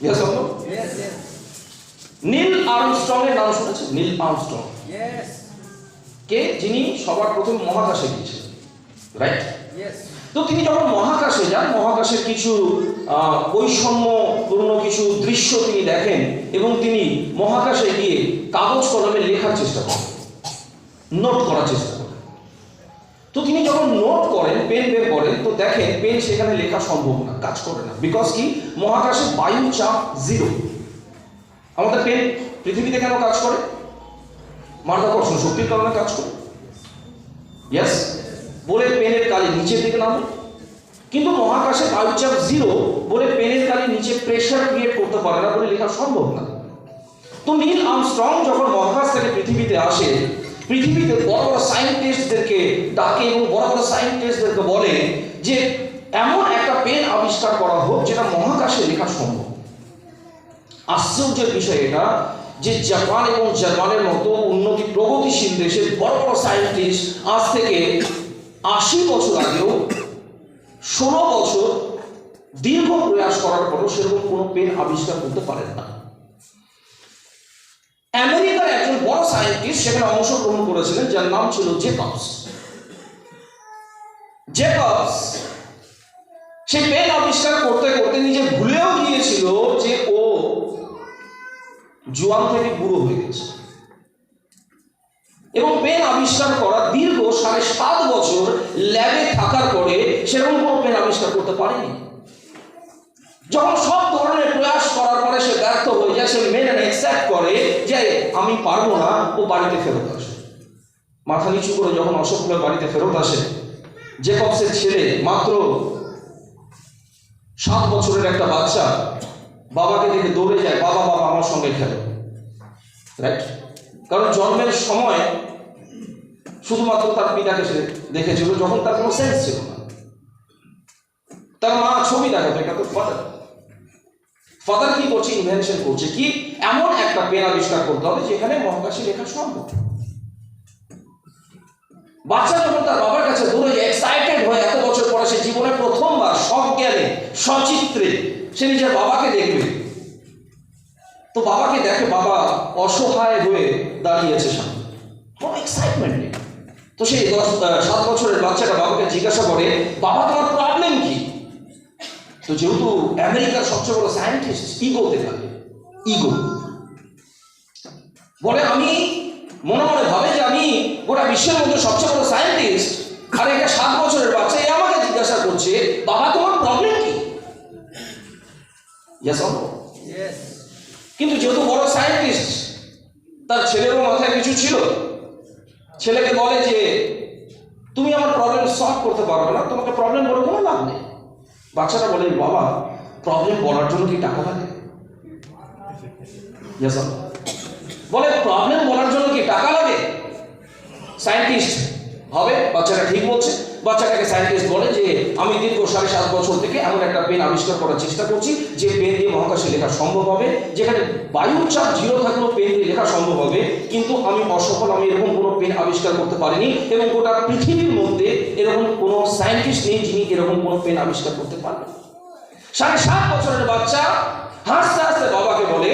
Yes और no? নীল আর্মস্ট্রংয়ের নাম শুনেছেন? নীল আর্মস্ট্রং কে, যিনি সবার প্রথম মহাকাশে গিয়েছিলেন, রাইট? তো তিনি যখন মহাকাশে যান, মহাকাশের কিছু বৈষম্যপূর্ণ কিছু দৃশ্য তিনি দেখেন এবং তিনি মহাকাশে গিয়ে কাগজ কলমে লেখার চেষ্টা করেন, নোট করার চেষ্টা করেন। তো তিনি যখন নোট করেন, পেন বের করেন, তো দেখেন পেন সেখানে লেখা সম্ভব না, কাজ করে না। বিকজ কি? মহাকাশে বায়ু চাপ 0। আমাদের পেন পৃথিবীতে কেন কাজ করে? মাধ্যাকর্ষণ শক্তির কারণে কাজ করে, ইয়েস? বলে পেনের কালি নিচের দিকে নামে। কিন্তু মহাকাশে বায়ুচাপ 0 বলে পেনের কালি নিচে প্রেসার ক্রিয়েট করতে পারে না, বলে লেখা সম্ভব না। তো নীল আর্মস্ট্রং যখন মহাকাশ থেকে পৃথিবীতে আসে, পৃথিবীতে বড় বড় সায়েন্টিস্টদেরকে ডাকে এবং বড় বড় সায়েন্টিস্টদেরকে বলে যে এমন একটা পেন আবিষ্কার করা হোক যেটা মহাকাশে লেখা সম্ভব। আশ্চর্যের বিষয় এটা যে জাপান এবং জার্মানের মতো উন্নতি প্রগতিশীল দেশের বড় বড় সায়েন্টিস্ট আজ থেকে 80 বছর আগেও 16 বছর দীর্ঘ প্রয়াস করার পরও সেরকম কোনো পেন আবিষ্কার করতে পারেন না। আমেরিকার একজন বড় সায়েন্টিস্ট সেখানে অংশগ্রহণ করেছিলেন, যার নাম ছিল জেকবস। জেকবস সেই পেন আবিষ্কার করতে করতে নিজে ভুলেও গিয়েছিল যে ও জোয়ান থেকে বুড়ো হয়ে গেছে এবং পেন আবিষ্কার করা দীর্ঘ 7.5 বছর ল্যাবে থাকার পরে সেরকম কোনো পেন আবিষ্কার করতে পারেনি। যখন সব ধরনের প্রয়াস করার পরে সে ব্যর্থ হয়ে যায়, সে মেনে অ্যাকসেপ্ট করে যে আমি পারবো না, ও বাড়িতে ফেরত আসে। মাথা নিচু করে যখন অসফল বাড়িতে ফেরত আসে, জেকবসের ছেলে মাত্র 7 বছরের একটা বাচ্চা বাবাকে দেখে দৌড়ে যায়, বাবা বাবা আমার সঙ্গে খেলো, রাইট? কারণ জন্মের সময় শুধুমাত্র তার পিতাকে সে দেখেছিল, যখন তার কোনো সেন্স ছিল না। তার মা ছবি দেখাতো, এটা তো ফাদার। ফাদার কি করছে? ইনভেনশন করছে, কি এমন একটা পেন আবিষ্কার করতে হবে যেখানে মহাকাশে লেখা সম্ভব। বাচ্চা যখন তার বাবার কাছে দৌড়ে যায়, এক্সাইটেড হয়ে, এত বছর পরে সে জীবনে প্রথমবার সজ্ঞানে সচিত্রে সে নিজের বাবাকে দেখবে। তো বাবাকে দেখে, বাবা অসহায় হয়ে দাঁড়িয়েছে সামনে, কোনো এক্সাইটমেন্ট নেই। তো সেই 7 বছরের বাচ্চাটা বাবাকে জিজ্ঞাসা করে, বাবা তোমার প্রবলেম কি? তো যেহেতু আমেরিকার সবচেয়ে বড় সায়েন্টিস্ট, ইগোতে থাকে, ইগো বলে, আমি মনে মনে ভাবে যে আমি গোটা বিশ্বের মধ্যে সবচেয়ে বড় সায়েন্টিস্ট, আর একটা 7 বছরের বাচ্চা আমাকে জিজ্ঞাসা করছে, বাবা তোমার প্রবলেম কি? Yes or no? কিন্তু যেহেতু বড় সায়েন্টিস্ট, তার ছেলেরও মাথায় কিছু ছিল। ছেলেকে বলে যে তুমি আমার প্রবলেম সলভ করতে পারবে না, তোমাকে প্রবলেম বলে কোনো লাভ নেই। বাচ্চাটা বলে, বাবা প্রবলেম বলার জন্য কি টাকা লাগে? Yes or no? বলে, প্রবলেম বলার জন্য কি টাকা লাগে? সায়েন্টিস্ট হবে? বাচ্চাটা ঠিক বলছে। বাচ্চাটাকে সায়েন্টিস্ট বলে যে আমি দীর্ঘ 7.5 বছর থেকে এমন একটা পেন আবিষ্কার করার চেষ্টা করছি যে পেন দিয়ে মহাকাশে লেখা সম্ভব হবে, যেখানে বায়ুর চাপ 0 থাকলেও পেন দিয়ে লেখা সম্ভব হবে। কিন্তু আমি অসফল, আমি এরকম কোনো পেন আবিষ্কার করতে পারিনি এবং গোটা পৃথিবীর মধ্যে এরকম কোনো সায়েন্টিস্ট নেই যিনি এরকম কোনো পেন আবিষ্কার করতে পারবেন। 7.5 বছরের বাচ্চা হাসতে হাসতে বাবাকে বলে,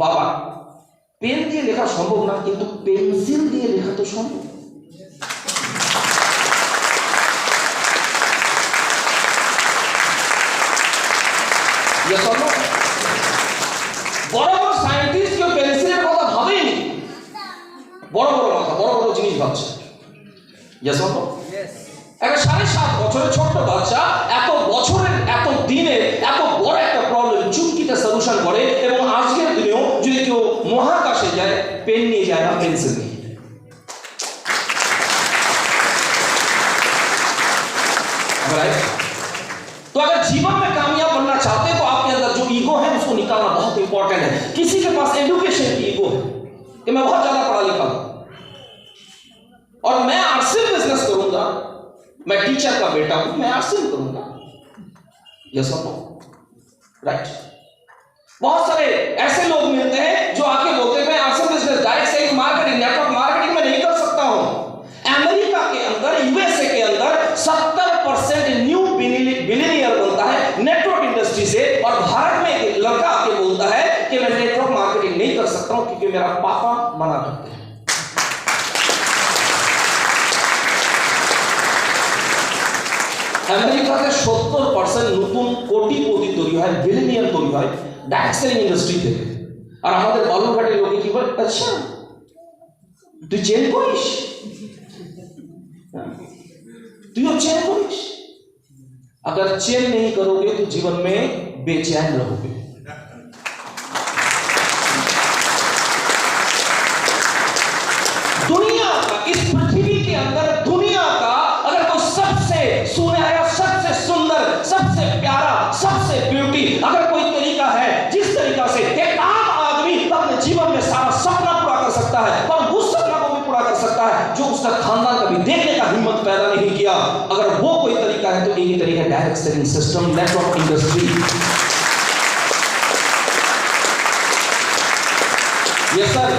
বাবা পেন দিয়ে লেখা সম্ভব না, কিন্তু পেন্সিল দিয়ে লেখা তো সম্ভব। বড় বড় সায়েন্টিস্ট কেউ পেন্সিলের কথা ভাবেনি, বড় বড় মাথা, বড় বড় জিনিস ভাবছে। Yes or no? একটা 7.5 বছরের ছোট্ট বাচ্চা এত বছরের, এত দিনে এত বড় একটা প্রবলেম চুটকিতে সলিউশন করে। এবং আজকের দিনেও যদি কেউ মহাকাশে যায়, পেন নিয়ে যায় না, পেন্সিল নিয়ে। तो अगर जीवन में कामयाब बनना चाहते हैं तो आपके अंदर जो ईगो है उसको निकालना बहुत इंपॉर्टेंट है। किसी के पास एजुकेशन की ईगो है कि मैं बहुत ज्यादा पढ़ा लिखा हूं और मैं आर्ट्स से बिजनेस करूंगा, मैं टीचर का बेटा हूं, मैं आर्ट्स से करूंगा। यस और नो? राइट? बहुत सारे ऐसे लोग मिलते हैं जो आके बोलते हैं मैं आर्ट्स से business, direct selling, marketing, network marketing में नहीं कर सकता हूं। अमेरिका के अंदर, यूएसए के अंदर 70% न्यू बिलियनियर बनता है नेटवर्क इंडस्ट्री से, और भारत में एक लड़का सकता हूं क्योंकि मेरा पापा मना करते हैं। আমেরিকাতে 70% নতুন কোটিপতি তৈরি হয়, বিলিয়নিয়ার তৈরি হয় ডাইরেক্ট সেলিং ইন্ডাস্ট্রি থেকে। আর আমাদের বালুরঘাটের লোকে কি বলে, আচ্ছা তুই চেন করিস, তুইও চেন করিস। अगर चेन नहीं करोगे तो जीवन में बेचैन रहोगे। दुनिया का, इस पृथ्वी के अंदर दुनिया का अगर कोई सबसे सुनहरा, सबसे सुंदर, सबसे प्यारा, सबसे ब्यूटी अगर कोई तरीका है जिस तरीका से एक आम आदमी अपने जीवन में सारा सपना पूरा कर सकता है और उस सपना को भी पूरा कर सकता है जो उसका खानदान कभी देखने का हिम्मत पैदा नहीं किया, अगर वो कोई तरीका है तो एक ही तरीका है direct selling system, network industry. Yes sir,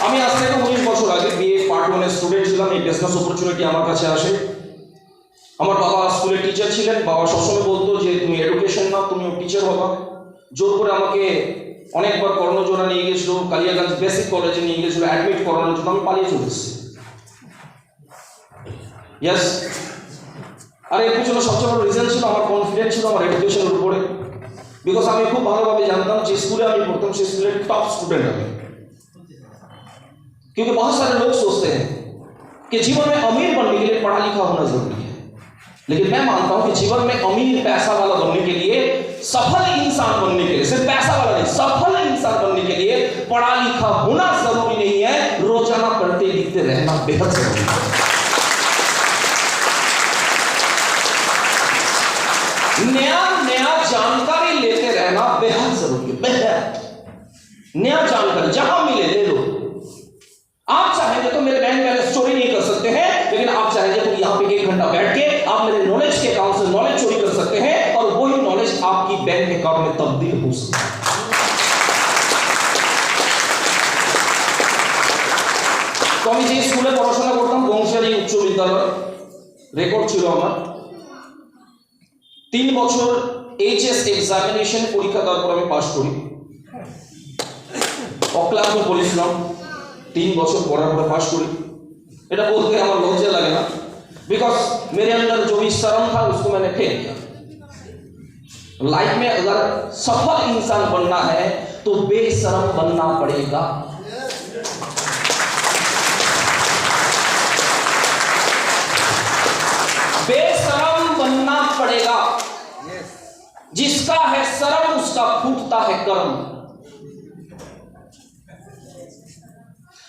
আমি আজ থেকে 19 বছর আগে বিএ পার্ট 1 এর স্টুডেন্ট ছিলাম। এই বিজনেস অপরচুনিটি আমার কাছে আসে। আমার বাবা স্কুলে টিচার ছিলেন। বাবা সবসময় বলতো যে তুমি এডুকেশন নাও, তুমিও টিচার হবা। জোর করে আমাকে অনেকবার কর্ণজোড়া নিয়ে গেছিল, কালিয়াগঞ্জ বেসিক কলেজে নিয়ে গেছিল অ্যাডমিট করানোর জন্য। আমি পালিয়ে চলে এসেছি। ইয়েস, আর এর পিছনে সবচেয়ে বড় রিজন ছিল আমার কনফিডেন্স ছিল আমার এডুকেশনের উপরে। বিকজ আমি খুব ভালোভাবে জানতাম যে স্কুলে আমি পড়তাম সেই স্কুলের टॉप स्टूडेंट আমি। क्योंकि बहुत सारे लोग सोचते हैं कि जीवन में अमीर बनने के लिए पढ़ा लिखा होना जरूरी है, लेकिन मैं मानता हूं कि जीवन में अमीर पैसा वाला बनने के लिए, सफल इंसान बनने के लिए, सिर्फ पैसा वाला नहीं, सफल इंसान बनने के लिए पढ़ा लिखा होना जरूरी नहीं है, रोजाना पढ़ते लिखते रहना बेहद जरूरी है। नया नया जानकारी लेते रहना बेहद जरूरी है। बेहद नया जानकारी जहां मिले ले लो। आप चाहेंगे तो मेरे बैंक बैलेंस चोरी नहीं कर सकते हैं, लेकिन आप चाहेंगे तो यहां पे 1 घंटा बैठ के आप मेरे नॉलेज के अकाउंट से नॉलेज चोरी कर सकते हैं और वही नॉलेज आपकी बैंक अकाउंट में तब्दील हो सकता है। तो আমি যে স্কুলে পড়াশোনা করতাম বংশালী উচ্চ বিদ্যালয়, রেকর্ড ছিল আমার 3 বছর এইচএস এক্সামিনেশন পরীক্ষা দেওয়ার পর আমি পাস করি। অক্লান্ত পরিশ্রম 3 বছর পড়ার পর পাস করি। এটা বলতে আমার লজ্জা লাগে না, बिकॉज मेरे अंदर जो भी शर्म था उसको मैंने फेंक दिया। लाइफ में अगर सफल इंसान बनना है तो बेशरम बनना पड़ेगा। बेशरम बनना पड़ेगा। जिसका है शर्म उसका फूटता है कर्म।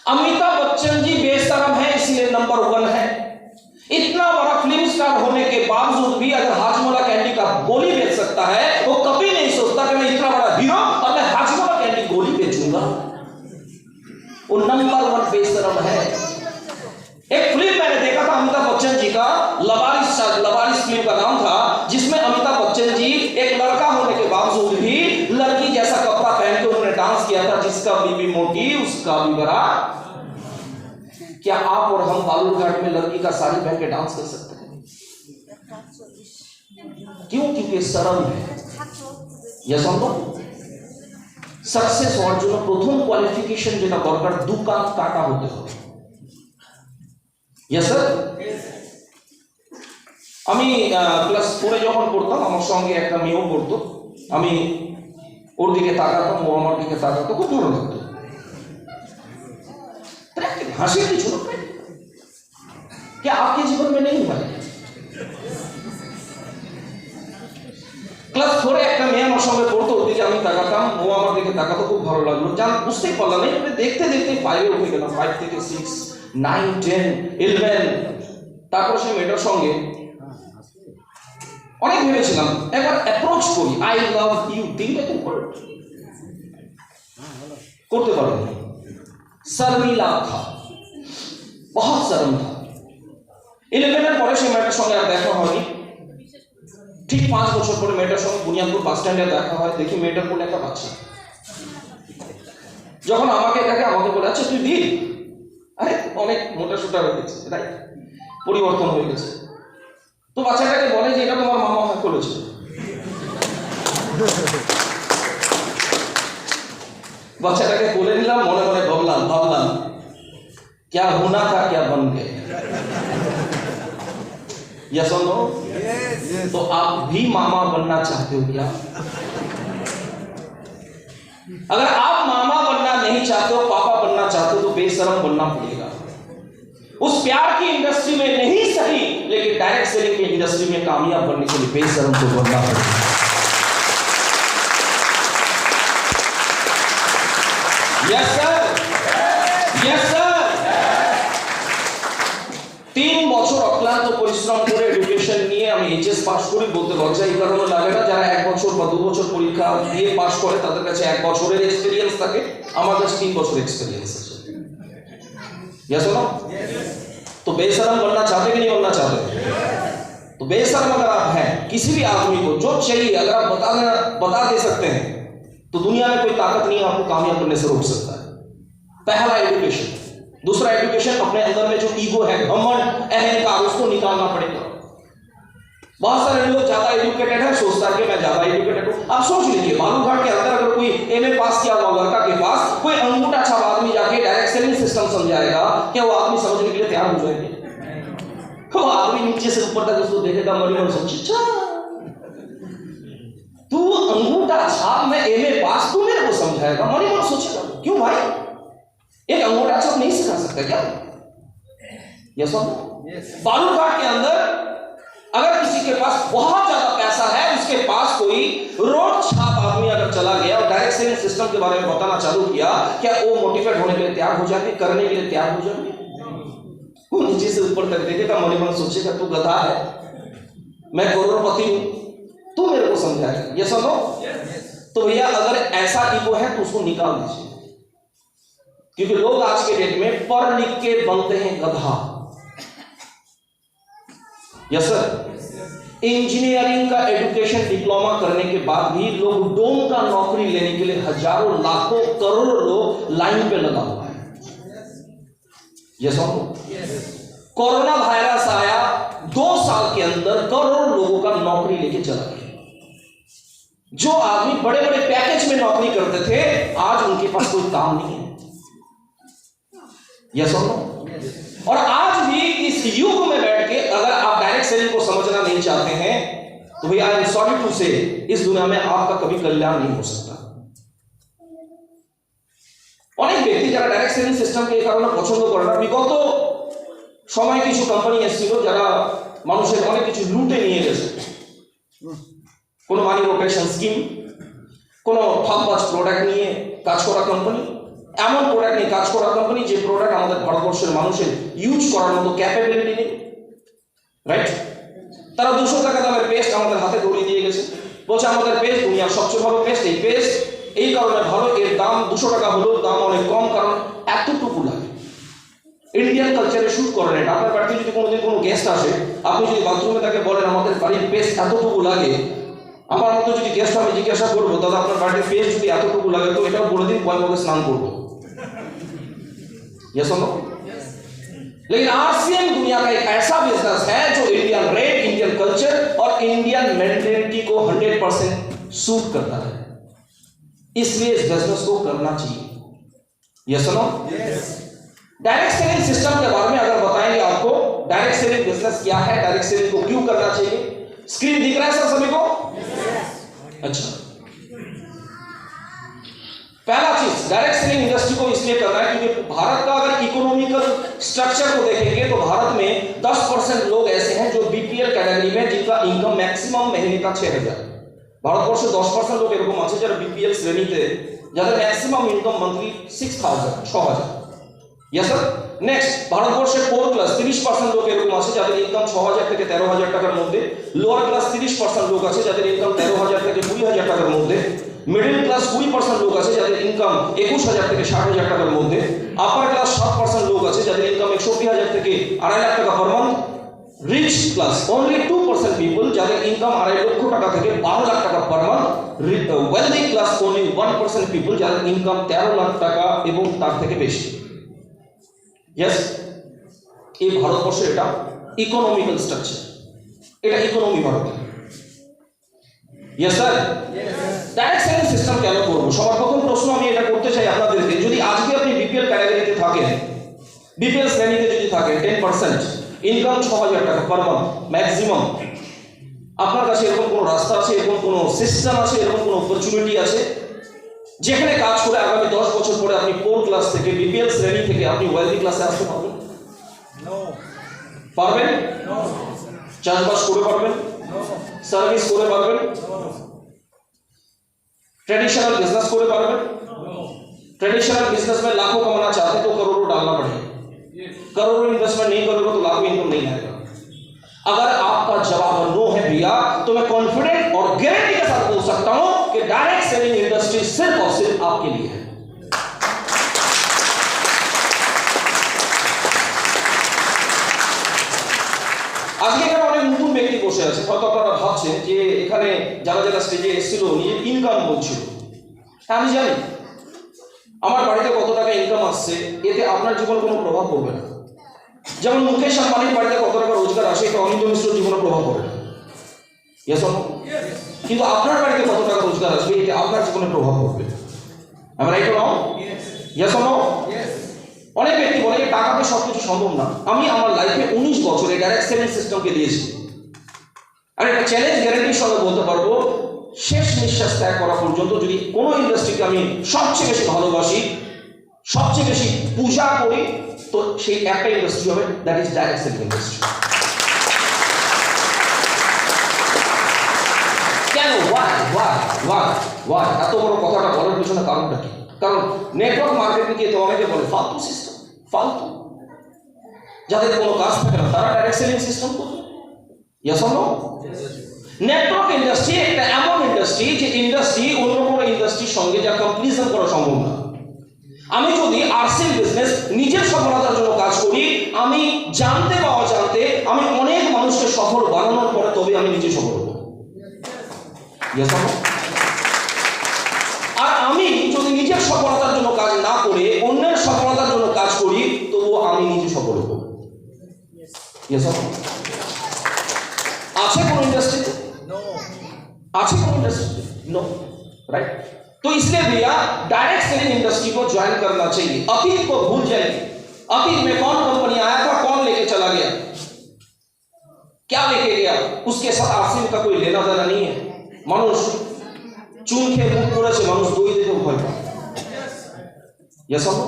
अमिताभ बच्चन जी बेशरम है इसलिए नंबर 1 है। इतना बड़ा फिल्म स्टार होने के बावजूद भी अगर हाजमोला कैंडी का गोली बेच सकता है, वो कभी नहीं सोचता कि मैं इतना बड़ा हीरो और मैं हाजमोला कैंडी गोली बेचूंगा। वो नंबर 1 बेशरम है। एक फिल्म मैंने देखा था अमिताभ बच्चन जी का, लवारिस फिल्म का नाम था, जिसमें अमिताभ बच्चन जी एक लड़का होने के बावजूद भी लड़की जैसा कपड़ा पहन के उन्होंने डांस किया था, जिसका बीबी मोटी उसका भी बड़ा। क्या आप और हम बालूरघाट में लड़की का साड़ी पहन के डांस कर सकते हैं? क्यों? क्योंकि शर्म है। यस हम लोग सक्सेस হওয়ার জন্য প্রথম কোয়ালিফিকেশন যেটা দরকার, দোকান কাটা হতে হবে। Yes sir. আমি ক্লাস 4 এ যখন পড়তাম আমার সঙ্গে একটা মেয়েও পড়তো। আমি ওর দিকে তাকাতাম, ও আমার দিকে তাকাতো, খুব ভালো লাগতো। हंसी की छोड़ क्या आपके जीवन में नहीं हुआ? क्लास 4 একটা মেয়ে আমার সঙ্গে পড়তো, ওর দিকে আমি তাকাতাম, ও আমার দিকে তাকাতো, খুব ভালো লাগলো। জান বুঝতেই পারলাম না, এটা দেখতে দেখতে 5 এ উঠে গেলাম, 5 থেকে 6, 9, 10, 11। তারপর সেই মেয়েটার সঙ্গে অনেক ভেবেছিলাম একবার অ্যাপ্রোচ করি, আই লাভ ইউ, দিনটা তো করতে পারলাম না। शर्मिला था, बहुत शर्म था। 11 পরে সেই মেয়েটার সঙ্গে আর দেখা হয়নি। ঠিক 5 বছর পরে মেয়েটার সঙ্গে বুনিয়াদপুর বাস স্ট্যান্ডে দেখা হয়। দেখি মেয়েটার কোলে একটা বাচ্চা। যখন আমাকে দেখে আমাকে বলে, আচ্ছা তুই দিন। আরে অনেক মোটা সোটা হয়ে গেছে, রাইট, পরিবর্তন হয়ে গেছে। তো বাচ্চাটাকে বলে যে এটা তোমার মামা হয় করেছে। বাচ্চাটাকে কোলে নিলাম, মনে মনে ভাবলাম क्या होना था क्या बन गए। यस और नो? तो आप भी मामा बनना चाहते हो क्या? अगर आप मामा बनना नहीं चाहते हो, पापा बनना चाहते हो, तो बेशरम बनना पड़ेगा। उस प्यार की इंडस्ट्री में नहीं सही, लेकिन डायरेक्ट सेलिंग की इंडस्ट्री में कामयाब बनने के लिए बेशरम तो बनना पड़ेगा। Yes sir, yes sir. 3 বছর অক্লান্ত পরিশ্রম করে এডুকেশন নিয়ে আমি এইচএস পাস করি, বলতে লজ্জা এই কারণে লাগে না, যারা 1 বছর বা 2 বছর পরীক্ষা দিয়ে পাস করে তাদের কাছে 1 বছরের এক্সপেরিয়েন্স থাকে, আমার কাছে 3 বছর এক্সপেরিয়েন্स আছে। यस और नो? तो बेशरम बनना चाहते कि नहीं बनना चाहते? तो बेशरम अगर आप हैं, किसी भी आदमी को जो चाहिए अगर आप बता दे सकते हैं, तो दुनिया में कोई ताकत नहीं आपको कामयाब बनने से रोक सकता है। पहला एजुकेशन। दूसरा एजुकेशन, अपने अंदर में जो ईगो है, घमंड, अहंकार, उसको निकालना पड़ेगा। बहुत सारे लोग ज्यादा एजुकेटेड है, सोचता है कि मैं ज्यादा एजुकेटेड हूं। आप सोच लीजिए, बालूघाट के अंदर अगर कोई एमए पास किया हुआ लड़का के पास कोई अंगूठा छाप आदमी जाके डायरेक्ट सेलिंग सिस्टम समझाएगा, क्या वो आदमी समझने के लिए तैयार हो जाएंगे? वो आदमी नीचे से ऊपर तक उसको देखेगा, मरी मन सोचे, अच्छा तू अंगूठा छाप में एमए पास, तू मेरे को समझाएगा? मरी मन सोचेगा, क्यों भाई एक अंगूठा छाप नहीं सिखा सकता क्या? यस और नो? बालूघाट के अंदर अगर किसी के पास बहुत ज्यादा पैसा है, उसके पास कोई रोड छाप आदमी अगर चला गया और डायरेक्ट सेलिंग सिस्टम के बारे में बताना चालू किया, क्या वो मोटिवेट होने के लिए तैयार हो जाएंगे, करने के लिए तैयार हो जाएंगे? वो नीचे से ऊपर तक देखेगा, मन ही मन सोचेगा तू गधा है, मैं करोड़पति हूं, तू मेरे को समझाएगा। यस और नो? तो भैया अगर ऐसा ईगो है तो उसको निकाल दीजिए, क्योंकि लोग आज के डेट में पढ़ लिख के बनते हैं गधा। Yes sir. इंजीनियरिंग का एजुकेशन डिप्लोमा करने के बाद भी लोग डोम का नौकरी लेने के लिए हजारों लाखों करोड़ों लोग लाइन पे लगा हुआ है। यस और नो? कोरोना वायरस आया, 2 साल के अंदर करोड़ों लोगों का नौकरी लेके चला गया। जो आदमी बड़े बड़े पैकेज में नौकरी करते थे, आज उनके पास कोई काम नहीं है। यस और नो? और आज भी इस युग में बैठ के अगर आप डायरेक्ट सेलिंग को समझना नहीं चाहते हैं, तो भैया आई एम सॉरी टू से, इस दुनिया में आपका कभी कल्याण नहीं हो सकता। অনেক ব্যক্তি যারা ডাইরেক্ট সেলিং সিস্টেমকে এই কারণে পছন্দ করে না, বিগত সময় কিছু কোম্পানি এসেছিল যারা মানুষের অনেক কিছু লুটে নিয়ে গেছে। কোনো মানি রোটেশন স্কিম, কোনো ঠকবাজ প্রোডাক্ট নিয়ে কাজ করা কোম্পানি, এমন প্রোডাক্ট নিয়ে কাজ করা কোম্পানি যে প্রোডাক্ট আমাদের ভারতবর্ষের মানুষের ইউজ করার মতো ক্যাপাবিলিটি নেই, রাইট? তারা 200 টাকা দামের পেস্ট আমাদের হাতে ধরিয়ে দিয়ে গেছে, বলছে আমাদের পেস্ট দুনিয়ার সবচেয়ে ভালো পেস্ট, এই পেস্ট এই কারণে ভালো, এর দাম 200 টাকা হলেও দাম অনেক কম, কারণ এতটুকু লাগে। ইন্ডিয়ান কালচারে শুট করেন এটা। আপনার বাড়িতে যদি কোনোদিন কোনো গেস্ট আসে, আপনি যদি বাথরুমে তাকে বলেন আমাদের বাড়ির পেস্ট এতটুকু লাগে, আমার মতো যদি গেস্ট আমি জিজ্ঞাসা করবো দাদা আপনার বাড়ির পেস্ট যদি এতটুকু লাগে, তো এটাও বলে দিন পয়মকে স্নান করবো। यस और नो? लेकिन आरसीएम दुनिया का एक ऐसा बिजनेस है जो इंडियन रेट, इंडियन कल्चर और इंडियन मेंटेलिटी को 100% सूट करता है, इसलिए इस बिजनेस को करना चाहिए। यस और नो? डायरेक्ट सेलिंग सिस्टम के बारे में अगर बताएंगे आपको, डायरेक्ट सेलिंग बिजनेस क्या है, डायरेक्ट सेलिंग को क्यों करना चाहिए। स्क्रीन दिख रहा है सर सभी को? अच्छा, पहला चीज डायरेक्ट सेलिंग इंडस्ट्री को इसलिए करना है क्योंकि भारत का अगर इकोनॉमिकल स्ट्रक्चर को देखेंगे तो भारत में 10% लोग ऐसे हैं जो बीपीएल कैटेगरी में, जिनका इनकम मैक्सिमम महीने का 6000। ভারতবর্ষে 10% লোক এরকম আছে যারা বিপিএল শ্রেণীতে, যাদের maximum income monthly 6000। Yes sir. Next, ভারতবর্ষে 4 ক্লাস 30% লোক এরকম আছে যাদের ইনকাম 6000 থেকে 13000 টাকার মধ্যে, লোয়ার ক্লাস 30% লোক আছে যাদের ইনকাম 13000 থেকে 20000 টাকার মধ্যে, মিডল ক্লাস 20% লোক আছে যাদের ইনকাম 21000 থেকে 60000 টাকার মধ্যে, আপার ক্লাস 7% লোক আছে যাদের ইনকাম 61000 থেকে 2.5 লাখ টাকা per month, rich class only 2% people যাদের ইনকাম 2.5 লক্ষ টাকা থেকে 12 লাখ টাকা per month, wealthy class only 1% people যাদের ইনকাম 13 লাখ টাকা এবং তার থেকে বেশি। यस, এই ভারতবর্ষে এটা ইকোনমিক্যাল স্ট্রাকচার, এটা ইকোনমি ভারতে। Yes sir. Direct selling system কেন করব? সবার প্রথম প্রশ্ন আমি এটা করতে চাই বিপিএল শ্রেণীতে যদি থাকে 10%, ইনকাম 6,000 টাকা পার মান্থ ম্যাক্সিমাম। আপনার কাছে এরকম কোনো রাস্তা আছে, এরকম কোনো সিস্টেম আছে, এরকম কোনো অপরচুনিটি আছে যেখানে কাজ করে আগামী 10 বছর পরে আপনি পোর ক্লাস থেকে, বিপিএল শ্রেণী থেকে আপনি ওয়েলদি ক্লাসে আসতে পারবেন? পারবেন? চাষবাস করে পারবেন? সার্ভিস করে পারবেন? ट्रेडिशनल बिजनेस করে পারবেন? ट्रेडिशनल बिजनेस में लाखों कमाना चाहते तो करोड़ों डालना पड़ेगा। करोड़ों इन्वेस्टमेंट नहीं करोगे तो लाखों इनकम नहीं आएगा। अगर आपका जवाब नो है भैया, तो मैं कॉन्फिडेंट और गारंटी के साथ बोल सकता हूं कि डायरेक्ट सेलिंग इंडस्ट्री सिर्फ और सिर्फ आपके लिए है। আজকে এখানে অনেক নতুন ব্যক্তি বসে আছে, হয়তো আপনারা ভাবছেন যে এখানে যারা যারা স্টেজে এসেছিল নিজের ইনকাম বলছিল। হ্যাঁ, আমি জানি আমার বাড়িতে কত টাকা ইনকাম আসছে, এতে আপনার জীবনে কোনো প্রভাব পড়বে না। যেমন মুকেশ আম্বানির বাড়িতে কত টাকা রোজগার আসে, এটা অনিন্দ মিশ্রর জীবনে প্রভাব পড়বে না। কিন্তু আপনার বাড়িতে কত টাকা রোজগার আসবে, এতে আপনার জীবনে প্রভাব পড়বে। আমরা এটা নাও ইয়েস নো। অনেক ব্যক্তি বলে টাকাতে সবকিছু সম্ভব না। আমি আমার লাইফে 19 বছরে ডাইরেক্ট সেলিং সিস্টেমকে দিয়েছি, আর এটা চ্যালেঞ্জ গ্যারান্টির সঙ্গে বলতে পারবো, শেষ নিঃশ্বাস ত্যাগ করা পর্যন্ত যদি কোনো ইন্ডাস্ট্রিকে আমি সবচেয়ে বেশি ভালোবাসি, সবচেয়ে বেশি পূজা করি, তো সেই একটা ইন্ডাস্ট্রি হবে, that is direct selling industry. কেন? ওয়াই এত বড় কথাটা বলার পিছনে কারণটা কি? কারণ নেটওয়ার্ক মার্কেটিং কে তো অনেকে বলে ফালতু সিস্টেম, ফালতু। যাদের কোনো কাজ থাকে না তারা ডাইরেক্ট সেলিং সিস্টেম করবে। Yes or no? Network industry একটা এমন ইন্ডাস্ট্রি যে ইন্ডাস্ট্রি অন্য কোনো ইন্ডাস্ট্রির সঙ্গে যা কম্পারিজন করা সম্ভব না। আমি যদি আরসিএল বিজনেস নিজের সফলতার জন্য কাজ করি, আমি জানতে বা অজান্তে আমি অনেক মানুষকে সফল বানানোর পরে তবে আমি নিজে সফল হব। Yes or no? আর আমি যদি নিজের সফলতার জন্য কাজ না করে অন্যের সফলতার জন্য কাজ করি, তবুও আমি নিজে সফল হব। Yes or no? আছে কোন इंडस्ट्री? नो। আছে কোন इंडस्ट्री? नो। राइट? तो इसलिए भैया डायरेक्ट सेलिंग इंडस्ट्री को ज्वाइन करना चाहिए। अतीत को भूल जाइए। अतीत में कौन कंपनी आया था, कौन लेके चला गया, क्या लेके गया, उसके साथ आरसीएम का कोई लेना देना नहीं है। মানুষ চুন খেয়ে মুখ করেছে, মানুষ দই দেখে ভয় পায়। यस और नो?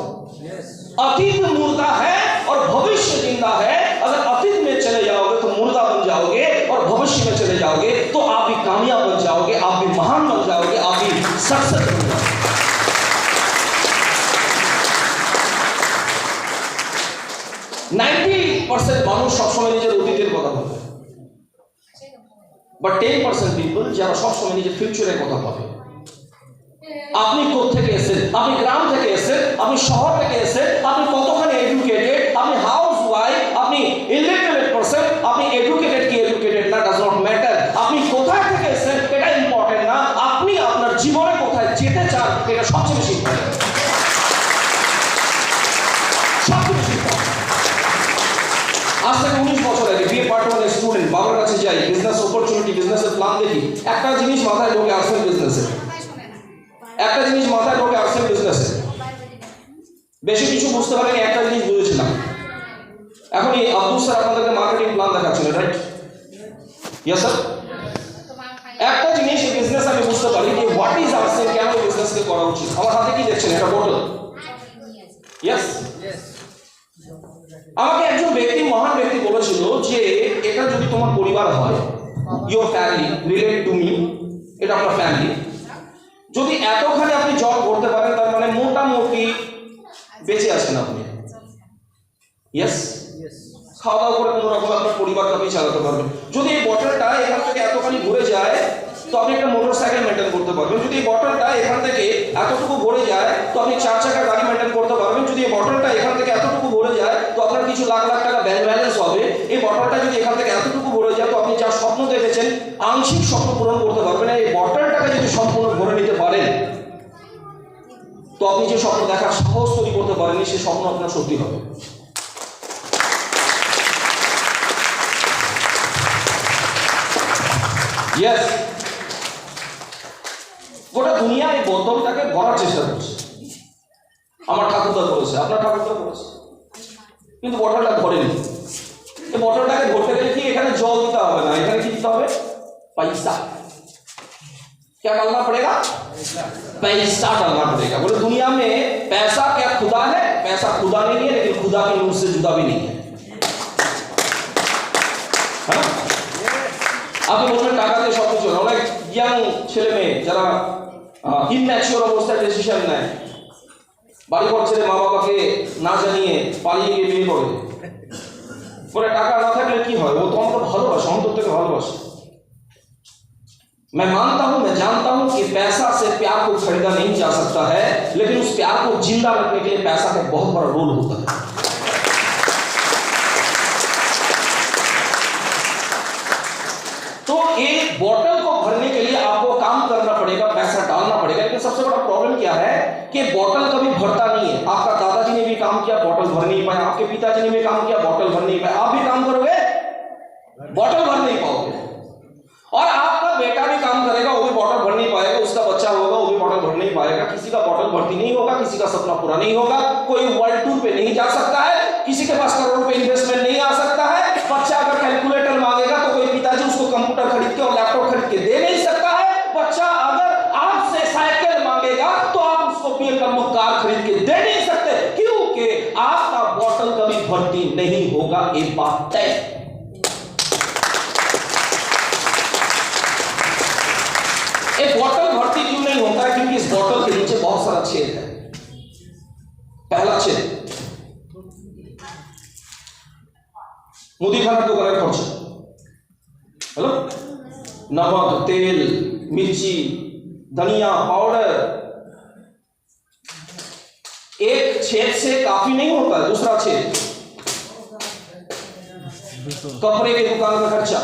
अतीत मुर्दा है और भविष्य जिंदा है। अगर अतीत में चले जाओगे तो मुर्दा बन जाओगे, और भविष्य में चले जाओगे तो आप भी कामयाब बन जाओगे, आप भी महान बन जाओगे, आप भी सक्सेस बन जाओगे। 90% মানুষ সবসময় নিজের অতীতের কথা ভাবে, বাট 10% পিপল যারা সবসময় নিজের ফিউচারের কথা ভাবে। আপনি কোথা থেকে এসেছেন, আপনি গ্রাম থেকে এসেছেন, আপনি শহর থেকে এসেছেন, আপনি কতখানি এডুকেটেড, আপনি হাউস ওয়াইফ, আপনি ইলিটারেট পারসন, আপনি এডুকেটেড কি এডুকেটেড না, ডাজ নট ম্যাটার। আপনি কোথায় থেকে এসেছেন এটা ইম্পর্টেন্ট না, আপনি আপনার জীবনে কোথায় যেতে চান এটা সবচেয়ে বেশি ইম্পর্টেন্ট। সবচেয়ে বেশি ইম্পর্টেন্ট। আজ থেকে 19 বছর আগে বিএ পার্ট 1 স্টুডেন্ট, বাবার কাছে যাই, বিজনেস অপরচুনিটি, বিজনেসের প্ল্যান দেখি, একটা জিনিস মাথায় ঢোকে আরসিএল বিজনেসে, একটা জিনিস মাথায় ঢোকে আরসিএল বিজনেসে। বেশি কিছু বুঝতে পারিনি, একটা জিনিস বুঝেছিলাম। এখনই আব্দুল স্যার আপনাদেরকে মার্কেটিং প্ল্যান দেখাচ্ছেন, রাইট? Yes sir. একটা জিনিস এই বিজনেস আমি বুঝতে পারি যে হোয়াট ইজ আরসিএল, কেন এই বিজনেসকে করা উচিত। আমার হাতে কি দেখছেন? এটা বোতল। ইয়েস। আমাকে একজন ব্যক্তি, মহান ব্যক্তি বলেছিল যে এটা যদি তোমার পরিবার হয়, your family, relate to me, এটা আপনার ফ্যামিলি, যদি এতখানি আপনি জব করতে পারেন তার মানে মোটামুটি বেঁচে আছেন আপনি। ইয়েস। খাওয়া দাওয়া করে কোনো রকম আপনার পরিবারকে আপনি চালাতে পারবেন। যদি এই বটলটা এখান থেকে এতখানি ভরে যায় তো আপনি একটা মোটরসাইকেল মেনটেন করতে পারবেন। যদি এই বটলটা এখান থেকে এতটুকু ভরে যায় তো আপনি 4 চাকার গাড়ি মেনটেন করতে পারবেন। যদি এই বটলটা এখান থেকে এতটুকু ভরে যায় তো আপনার কিছু লাখ লাখ টাকা ব্যাংক ব্যালেন্স হবে। এই বটলটা যদি এখান থেকে এতটুকু ভরে যায় তো আপনি যা স্বপ্ন দেখেছেন আংশিক স্বপ্ন পূরণ করতে পারবেন। এই বটলটাকে যদি সম্পূর্ণ ভরে নিতে পারেন তো আপনি যে স্বপ্ন দেখার সাহস তৈরি করতে পারেননি সেই স্বপ্ন আপনার সত্যি হবে। ইয়েস। গোটা দুনিয়া এই বোতলটাকে ভরার চেষ্টা করছে। আমার ঠাকুরদা করেছে, আপনার ঠাকুরদা করেছে। কিন্তু বটলটা ধরেনি। এই বটলটাকে ধরতে গেলে কি এখানে জল দিতে হবে না, এখানে কি দিতে হবে? पैसा। क्या डालना पड़ेगा? पैसा डालना पड़ेगा। बोले दुनिया में पैसा क्या खुदा है? पैसा खुदा नहीं है, लेकिन खुदा के नूर से जुदा भी नहीं है। আপনি বলবেন টাকা দিয়ে সব কিছু। অনেক ইয়াং ছেলে মেয়ে যারা ইনম্যাচিওর অবস্থায় ডিসিশন নেয়, বাড়িঘর ছেড়ে মা বাবাকে না জানিয়ে পালিয়ে গিয়ে বিয়ে করে। বলে টাকা না থাকলে কি হয়? ও তো আমাকে ভালোবাসে, অন্তর থেকে ভালোবাসে। मैं मानता हूं, मैं जानता हूं कि पैसा से प्यार को खरीदा नहीं जा सकता है, लेकिन उस प्यार को जिंदा रखने के लिए पैसा का बहुत बड़ा रोल होता है। तो एक बोतल को भरने के लिए आपको काम करना पड़ेगा, पैसा डालना पड़ेगा। लेकिन सबसे बड़ा प्रॉब्लम क्या है कि बोतल कभी भरता नहीं है। आपका दादाजी ने भी काम किया, बोतल भर नहीं पाए। आपके पिताजी ने भी काम किया, बोतल भर नहीं पाए। आप भी काम करोगे, बोतल भर नहीं पाओगे। और आपका बेटा भी काम करेगा, वो भी बोतल भर नहीं पाएगा। उसका बच्चा होगा, वो भी बोतल भर नहीं पाएगा। किसी का बोतल भर्ती नहीं होगा, किसी का सपना पूरा नहीं होगा। कोई वर्ल्ड टूर पे नहीं जा सकता है, किसी के पास करोड़ों पे इन्वेस्टमेंट नहीं आ सकता है। बच्चा अगर कैलकुलेटर मांगेगा तो कोई पिताजी उसको कंप्यूटर खरीद के और लैपटॉप खरीद के दे नहीं सकता है। बच्चा अगर आपसे साइकिल मांगेगा तो आप उसको BMW कार खरीद के दे नहीं सकते, क्योंकि आपका बोतल कभी भर्ती नहीं होगा। एक बात तय। एक बोतल भर्ती क्यों नहीं होता है? क्योंकि इस बोतल के नीचे बहुत सारा छेद है। पहला छेद मुदीखाना দোকানের খরচা, हेलो, नमक, तेल, मिर्ची, धनिया पाउडर। एक छेद से काफी नहीं होता है। दूसरा छेद कपड़े की दुकान का खर्चा,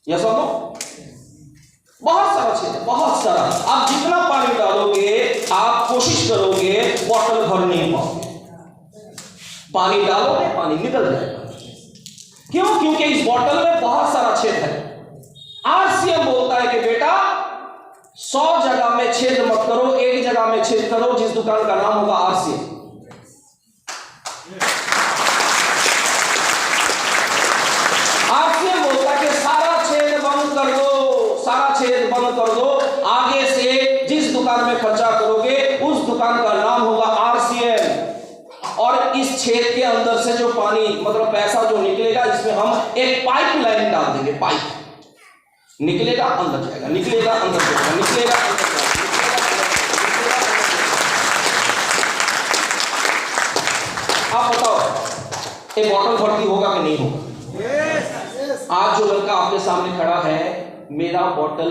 या सुनो, बहुत सारा छेद है, बहुत सारा। आप जितना पानी डालोगे, आप कोशिश करोगे, बोतल भर नहीं पाओगे। पानी डालोगे, पानी निकल जाएगा। क्यों? क्योंकि इस बोतल में बहुत सारा छेद है। आरसीएम बोलता है कि बेटा 100 जगह में छेद मत करो, एक जगह में छेद करो, जिस दुकान का नाम होगा आरसीएम। आरसीएम बोलता है कि सारा छेद बंद कर दो, सारा छेद बंद कर दो। आगे से जिस दुकान में खर्चा करोगे उस दुकान का नाम होगा आरसीएम। और इस छेद के अंदर से जो पानी मतलब पैसा जो निकलेगा, इसमें हम एक पाइपलाइन डाल देंगे। पाइप निकलेगा, अंदर जाएगा, निकलेगा, अंदर जाएगा, निकलेगा, अंदर जाएगा। आप बताओ ये बोतल भर्ती होगा कि नहीं होगा? आज जो लड़का आपके सामने खड़ा है, मेरा बोतल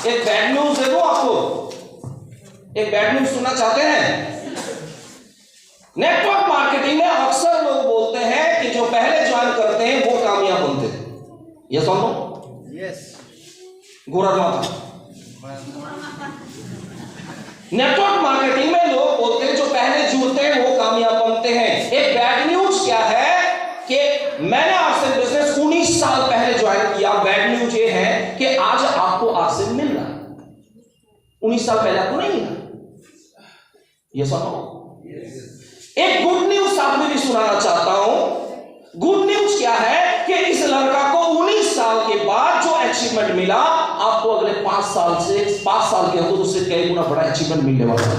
एक बैड न्यूज है। वो आपको एक बैड न्यूज सुनना चाहते हैं? नेटवर्क मार्केटिंग में अक्सर लोग बोलते हैं कि जो पहले ज्वाइन करते हैं वो कामयाब बनते हैं। ये सुनो, यस, घोड़ा माता। नेटवर्क मार्केटिंग में लोग बोलते हैं जो पहले जुड़ते हैं वो कामयाब बनते हैं। एक बैड न्यूज क्या है कि मैंने आपसे बिजनेस 19 साल पहले ज्वाइन किया। बैड न्यूज ये है कि आज आपको आपसे मिल रहा है, 19 साल पहले आपको नहीं मिला। ये सुनो, एक गुड न्यूज साथ में भी सुनाना चाहता हूं। गुड न्यूज क्या है कि इस लड़का को 19 साल के बाद जो अचीवमेंट मिला, आपको अगले 5 साल के अंदर उससे कई गुना बड़ा अचीवमेंट मिलने वाला है।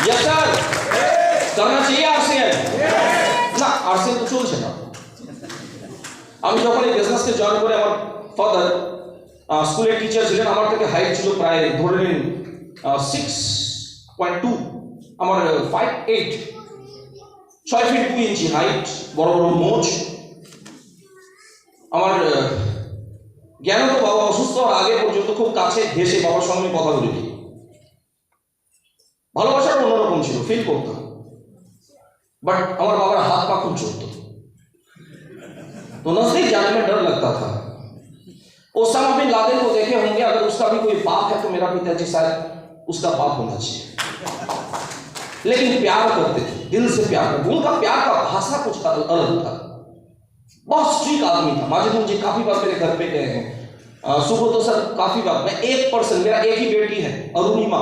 यस सर, करना चाहिए आरसीएम না। আরসিএম তো চলছে না। আমি যখন এই বিজনেসকে জয়েন করে, আমার ফাদার স্কুলের টিচার ছিলেন। আমার থেকে হাইট ছিল প্রায় ধরে নিন 6.2, আমার 5'8", 6 ফিট 2 ইঞ্চি হাইট, বড় বড় মোচ। আমার জ্ঞান তো বাবা অসুস্থ হওয়ার আগে পর্যন্ত খুব কাছে ঘেসে বাবার সঙ্গে কথা বলি। ভালোবাসার অন্যরকম ছিল, ফিল করতাম। बट हमारे बाबा हाथ पा खूब चलता, तो नजदीक जाने में डर लगता था। ओसामा बिन लादेन को देखे होंगे, अगर उसका भी कोई बाप है तो मेरा पिताजी शायद उसका बाप होना चाहिए। लेकिन प्यार करते थे, दिल से प्यार करते। उनका प्यार का भाषा कुछ अलग था। बहुत स्ट्रिक्ट आदमी था। माजिद जी काफी बार मेरे घर पे गए हैं, सुब्रतो सर काफी बात, मैं 1%, मेरा एक ही बेटी है अरुणिमा,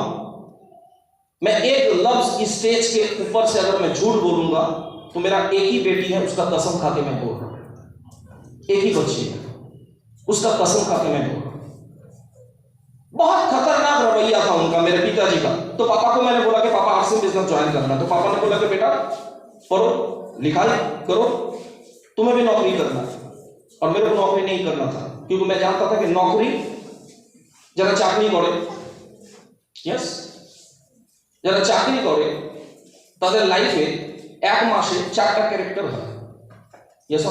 मैं एक लफ्ज इस स्टेज के ऊपर से अगर मैं झूठ बोलूंगा तो मेरा एक ही बेटी है, उसका कसम खा के मैं बोल रहा हूं, एक ही बच्ची है, उसका कसम खा के मैं बोल रहा हूं। बहुत खतरनाक रवैया था उनका, मेरे पिताजी का। तो पापा को मैंने बोला कि पापा आर्ट्स में बिजनेस ज्वाइन करना, तो पापा ने बोला कि बेटा पढ़ो लिखाई करो, तुम्हें भी नौकरी करना है। और मेरे को नौकरी नहीं करना था, क्योंकि मैं जानता था कि नौकरी जरा चाकरी करे, यस जरा चाकरी करे তাদের লাইফে এক মাসে 4টা ক্যারেক্টার হয়, यस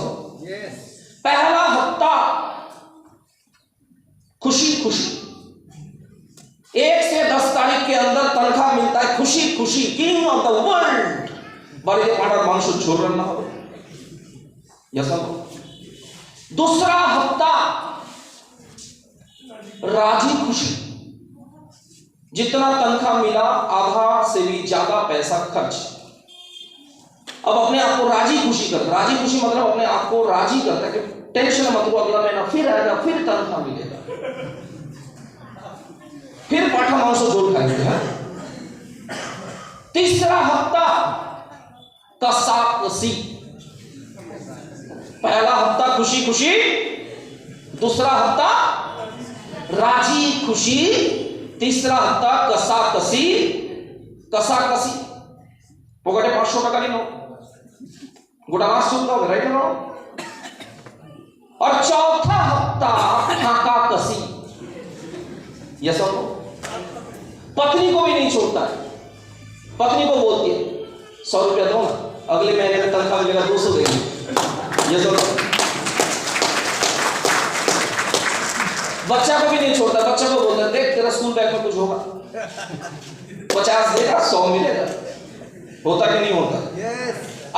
पहला हफ्ता खुशी खुशी, 1 से 10 तारीख के अंदर तनख्वाह मिलता है, खुशी खुशी, किंग ऑफ द वर्ल्ड, বাড়িতে পাঠার মাংস ঝোল রান্না হবে, यस दूसरा हफ्ता राजी खुशी, जितना तनख्वाह मिला आधा से भी ज्यादा पैसा खर्च। अब अपने आप को राजी खुशी कर, राजी खुशी मतलब अपने आप को राजी करता है कि टेंशन मत लो, अगला महीना फिर आएगा, फिर तनख्वाह मिलेगा, फिर पाठा मांस झोल खाएंगे। तीसरा हफ्ता कसाकसी, पहला हफ्ता खुशी खुशी, दूसरा हफ्ता राजी खुशी, तीसरा हफ्ता कसाकसी, कसाकसी पकेटे 500 টাকা নিল, গোটা মাস চলতে হবে, রাইট না? और चौथा हफ्ता ठाका कसी, ये सब पत्नी को भी नहीं छोड़ता है, पत्नी को बोलती है 100 रुपया दो ना, अगले महीने में तनख्वाह मिलेगा 200 देंगे, ये सब। बच्चा को भी नहीं छोड़ता, बच्चा को बोलता है देख तेरा स्कूल बैग में कुछ होगा, 50 देगा 100 मिलेगा, होता कि नहीं होता?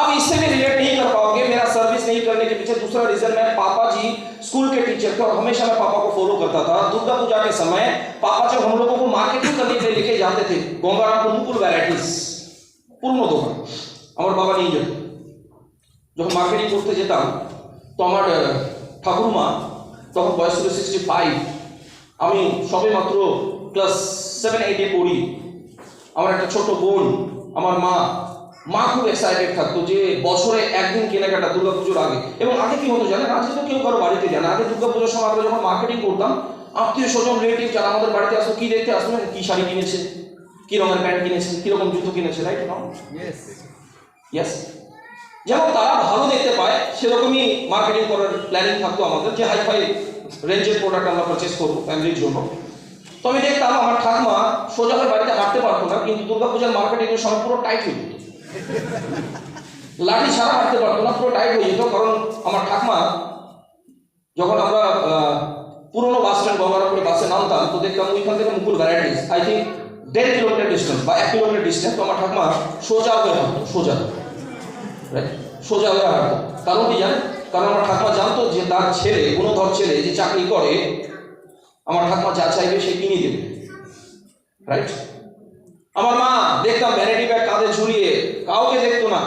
अब इससे भी रिलेट नहीं कर पाओगे, मेरा सर्विस नहीं करने के पीछे दूसरा रीजन, मैं पापा जी स्कूल के टीचर थे और हमेशा मैं पापा को फॉलो करता था। दुर्गा पूजा के समय पापा जब हम लोगों को मार्केटिंग करने के लिए लेके जाते थे, गंगारामपुर मुकुल वैराइटीज পুরনো দোকান, আমার বাবা নিয়ে যেত, যখন মার্কেটিং করতে যেতাম তো আমার ঠাকুরমা তখন বয়স ছিল 65, আমি সবে মাত্র ক্লাস 7-8 পড়ি, আমার একটা ছোট বোন, আমার মা খুব এক্সাইটেড থাকতো যে বছরে একদিন কেনাকাটা দুর্গাপুজোর আগে। এবং আগে কি হতো জানেন, আজকে তো কেউ কারো বাড়িতে যায় না, আগে দুর্গাপুজোর সময় আমরা যখন মার্কেটিং করতাম, আত্মীয় স্বজন রিলেটিভ যারা আমাদের বাড়িতে আসতো, কি দেখতে আসতো, কি শাড়ি কিনেছে, কি রঙের প্যান্ট কিনেছে, কি রকম জুতো কিনেছে, রাইট না? ইয়েস, যেমন তারা ভালো দেখতে পায় সেরকমই মার্কেটিং করার প্ল্যানিং থাকতো আমাদের, যে হাইফাই রেঞ্জের প্রোডাক্ট আমরা পারচেস করবো ফ্যামিলির জন্য। তো আমি দেখতাম আমার ঠাকুমা সোজা হয়ে বাড়িতে হাঁটতে পারতো না, কিন্তু দুর্গাপূজার মার্কেটিং এর সময় পুরো টাইট হয়ে যেত, লাঠি ছাড়া হাঁটতে পারতো না, পুরো টাইট হয়ে যেত। কারণ আমার ঠাকুমা যখন আমরা পুরোনো বাস স্ট্যান্ড গঙ্গারামপুরে বাসে নামতাম তো দেখতাম ওইখান থেকে Mukul varieties I think 1.5 kilometre distance বা 1 কিলোমিটার ডিস্টেন্স, তো আমার ঠাকুমা সোজা হয়ে হাঁটতো, সোজা সোজা হয়ে হাঁটতো। কারণ কি জানেন, কারণ আমার ঠাকুমা জানতো যে তার ছেলে, গুণধর ছেলে যে চাকরি করে, আমার ঠাকুমা যা চাইবে সে কিনে দেবে, রাইট? আমার মা দেখতাম ভ্যানিটি ব্যাগ কাঁধে ঝুলিয়ে, কাউকে দেখতো না,